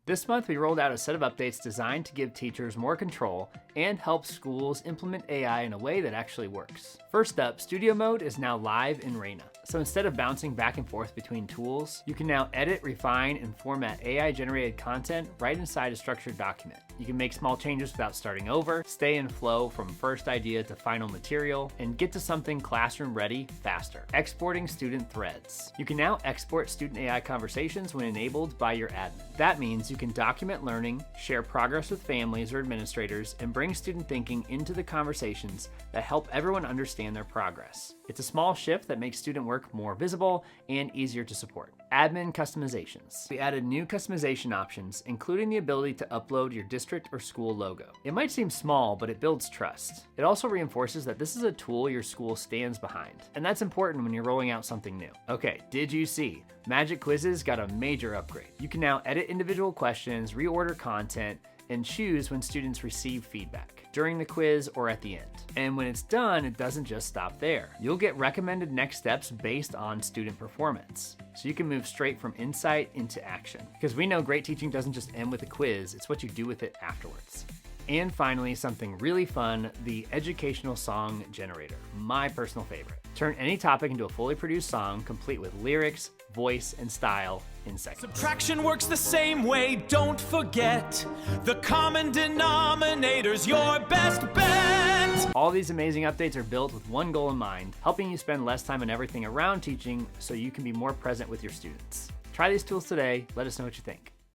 This month, we rolled out a set of updates designed to give teachers more control and help schools implement AI in a way that actually works. First up, Studio Mode is now live in Raina. So instead of bouncing back and forth between tools, you can now edit, refine, and format AI-generated content right inside a structured document. You can make small changes without starting over, stay in flow from first idea to final material, and get to something classroom-ready faster. Exporting student threads. You can now export student AI conversations when enabled by your admin. That means you can document learning, share progress with families or administrators, and bring student thinking into the conversations that help everyone understand their progress. It's a small shift that makes student work more visible and easier to support. Admin customizations. We added new customization options, including the ability to upload your district or school logo. It might seem small, but it builds trust. It also reinforces that this is a tool your school stands behind, and that's important when you're rolling out something new. Okay, did you see? MagicQuizzes got a major upgrade. You can now edit individual questions, reorder content, and choose when students receive feedback, during the quiz or at the end. And when it's done, it doesn't just stop there. You'll get recommended next steps based on student performance. So you can move straight from insight into action. Because we know great teaching doesn't just end with a quiz, it's what you do with it afterwards. And finally, something really fun, the educational song generator, my personal favorite. Turn any topic into a fully produced song, complete with lyrics, voice, and style in seconds. Subtraction works the same way, don't forget. The common denominator's your best bet. All these amazing updates are built with one goal in mind, helping you spend less time on everything around teaching so you can be more present with your students. Try these tools today, let us know what you think.